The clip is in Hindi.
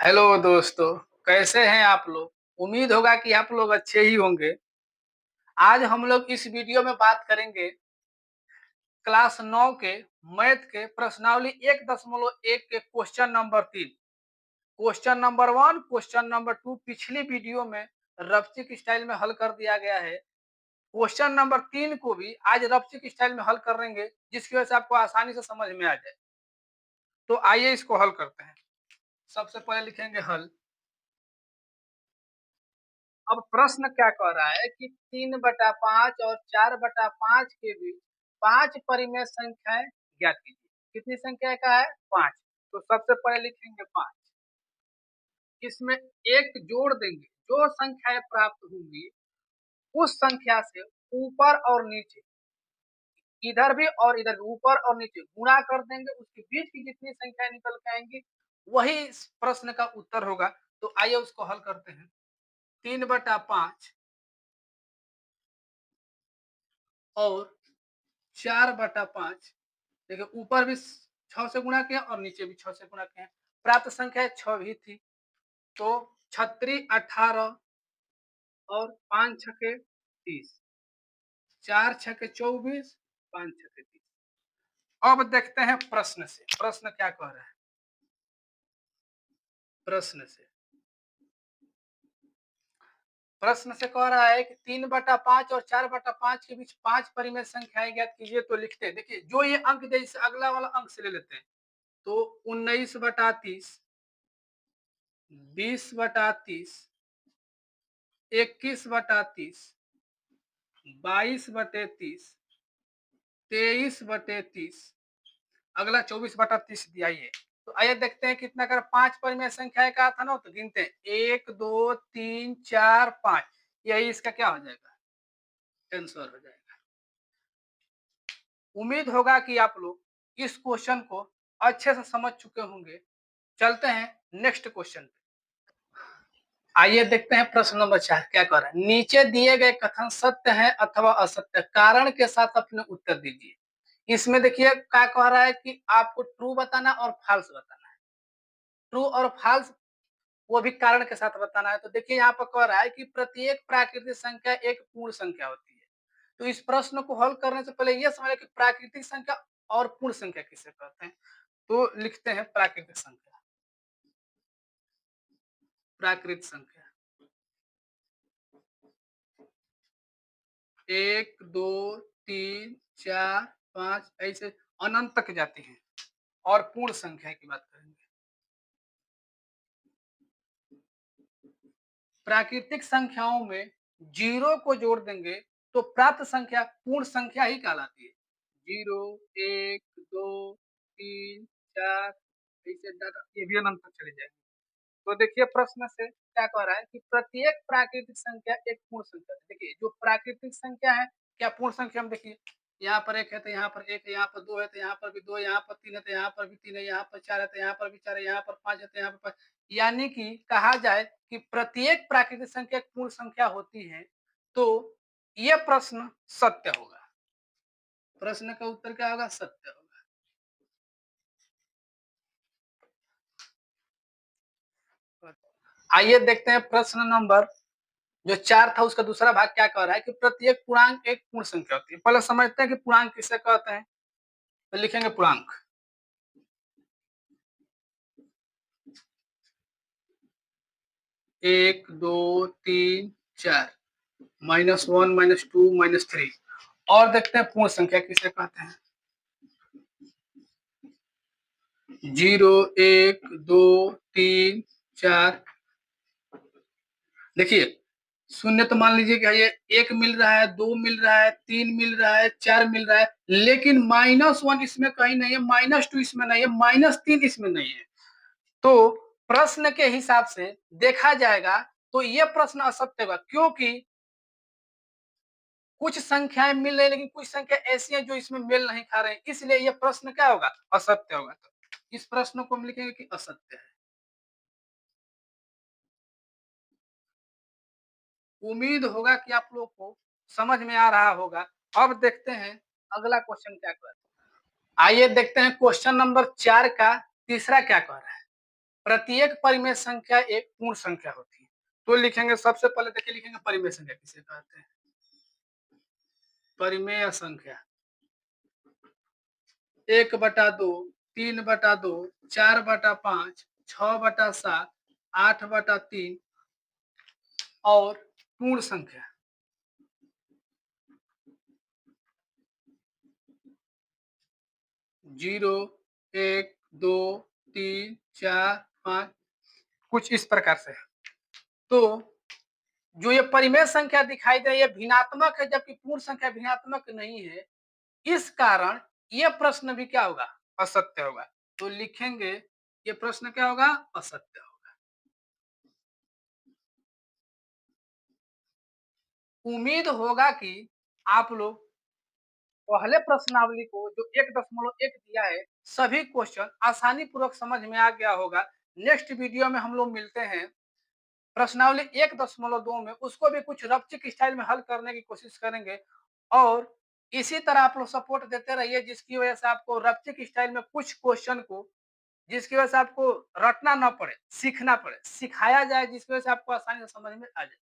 हेलो दोस्तों, कैसे हैं आप लोग? उम्मीद होगा कि आप लोग अच्छे ही होंगे। आज हम लोग इस वीडियो में बात करेंगे क्लास 9 के मैथ के प्रश्नावली 1.1 के question number 3। Question number 1, question number 2 पिछली वीडियो में रफचिक स्टाइल में हल कर दिया गया है। क्वेश्चन नंबर 3 को भी आज रफचिक स्टाइल में हल करेंगे, जिसकी वजह से आपको आसानी से समझ में आ जाए। तो आइए इसको हल करते हैं। सबसे पहले लिखेंगे हल। अब प्रश्न क्या कह रहा है कि 3/5 और 4/5 के बीच 5 परिमेय संख्याएं ज्ञात कीजिए। कितनी संख्या का है? 5। तो सबसे पहले लिखेंगे 5। इसमें एक जोड़ देंगे, जो संख्याएं प्राप्त होंगी उस संख्या से ऊपर और नीचे, इधर भी और इधर भी, ऊपर और नीचे गुणा कर देंगे। उसके बीच की जितनी संख्याएं निकल के आएंगी वही इस प्रश्न का उत्तर होगा। तो आइए उसको हल करते हैं। 3/5 और 4/5। देखिए, ऊपर भी 6 से गुणा किया और नीचे भी 6 से गुणा किया। प्राप्त संख्या 6 भी थी। तो 36 18 और 5 छके 30, 4 छके 24, 5 छके 30। अब देखते हैं प्रश्न से, प्रश्न क्या कह रहा है। प्रश्न से कह रहा है कि 3/5 और 4/5 के बीच 5 परिमेय संख्याएं ज्ञात कीजिए। तो लिखते हैं, देखिए जो ये अंक दे इससे अगला वाला अंक से ले लेते हैं। तो 19/30, 20/30, 21/30, 22/30, 23/30, अगला 24/30 दिया ही है। तो आइए देखते हैं कितना कर 5 परिमेय संख्या का था ना। तो गिनते हैं 1 2 3 4 5। यही इसका क्या हो जाएगा? आंसर हो जाएगा। उम्मीद होगा कि आप लोग इस क्वेश्चन को अच्छे से समझ चुके होंगे। चलते हैं नेक्स्ट क्वेश्चन पे। आइए देखते हैं प्रश्न नंबर 4 क्या कह रहा है। नीचे दिए गए कथन सत्य है अथवा असत्य, कारण के साथ अपने उत्तर दीजिए। इसमें देखिए क्या कह रहा है कि आपको ट्रू बताना और फॉल्स बताना है। ट्रू और फॉल्स वो भी कारण के साथ बताना है। तो देखिए यहाँ पर कह रहा है कि प्रत्येक प्राकृतिक संख्या एक पूर्ण संख्या होती है। तो इस प्रश्न को हल करने से पहले यह समझे कि प्राकृतिक संख्या और पूर्ण संख्या किसे कहते हैं। तो लिखते हैं प्राकृतिक संख्या। प्राकृतिक संख्या 1 2 3 4 5 ऐसे अनंत तक जाती हैं। और पूर्ण संख्या की बात करेंगे। प्राकृतिक संख्याओं में जीरो को जोड़ देंगे तो प्राप्त संख्या पूर्ण संख्या ही कहलाती है। 0 1 2 3 4 ऐसे ये भी अनंत तक चले जाएंगे। तो देखिए प्रश्न से क्या कह रहा है कि प्रत्येक प्राकृतिक संख्या एक पूर्ण संख्या है। देखिए जो प्राकृतिक संख्या है, क्या पूर्ण संख्या हम देखिए यहाँ पर एक है तो यहाँ पर एक है, यहाँ पर दो है तो यहाँ पर भी दो, यहाँ पर तीन है तो यहाँ पर भी तीन है, यहाँ पर चार है तो यहाँ पर भी चार है, यहाँ पर पांच है तो यहाँ पर पांच। यानी कि कहा जाए कि प्रत्येक प्राकृतिक संख्या एक पूर्ण संख्या होती है। तो यह प्रश्न सत्य होगा। प्रश्न का उत्तर क्या होगा? सत्य होगा। आइए देखते हैं प्रश्न नंबर जो 4 था उसका दूसरा भाग क्या कह रहा है कि प्रत्येक पूर्णांक एक पूर्ण संख्या होती है। पहले समझते हैं कि पूर्णांक किसे कहते हैं। तो लिखेंगे पूर्णांक। एक दो तीन चार, -1 -2 -3। और देखते हैं पूर्ण संख्या किसे कहते हैं। 0 1 2 3 4। देखिए शून्य तो मान लीजिए कि ये एक मिल रहा है, दो मिल रहा है, तीन मिल रहा है, चार मिल रहा है, लेकिन -1 इसमें कहीं नहीं है, -2 इसमें नहीं है, -3 इसमें नहीं है। तो प्रश्न के हिसाब से देखा जाएगा तो यह प्रश्न असत्य होगा, क्योंकि कुछ संख्याएं मिल रही लेकिन कुछ संख्या ऐसी हैं जो इसमें मेल नहीं खा रहे हैं, इसलिए यह प्रश्न क्या होगा? असत्य होगा। तो इस प्रश्न को हम लिखेंगे कि असत्य है। उम्मीद होगा कि आप लोग को समझ में आ रहा होगा। अब देखते हैं अगला क्वेश्चन क्या कह रहा है। आइए देखते हैं क्वेश्चन नंबर 4 का तीसरा क्या कह रहा है। प्रत्येक परिमेय संख्या एक पूर्ण संख्या होती है। तो लिखेंगे सबसे पहले देखिए लिखेंगे परिमेय संख्या किसे कहते हैं। परिमेय संख्या 1/2, 3/2, 4/5, 6/7, 8/3 और पूर्ण संख्या। जीरो, एक, दो, तीन, चार, पाँच, कुछ इस प्रकार से। तो जो ये परिमेय संख्या दिखाई दे ये भिन्नात्मक है, जबकि पूर्ण संख्या भिन्नात्मक नहीं है। इस कारण ये प्रश्न भी क्या होगा? असत्य होगा। तो लिखेंगे ये प्रश्न क्या होगा? असत्य होगा। उम्मीद होगा कि आप लोग पहले प्रश्नावली को जो 1.1 दिया है, सभी क्वेश्चन आसानी पूर्वक समझ में आ गया होगा। नेक्स्ट वीडियो में हम लोग मिलते हैं प्रश्नावली 1.2 में, उसको भी कुछ रफचिक स्टाइल में हल करने की कोशिश करेंगे और इसी तरह आप लोग सपोर्ट देते रहिए, जिसकी वजह से आपको रफचिक स्टाइल में कुछ क्वेश्चन को जिसकी वजह से आपको रटना ना पड़े, सीखना पड़े, सिखाया जाए जिसकी वजह से आपको आसानी से समझ में आ जाए।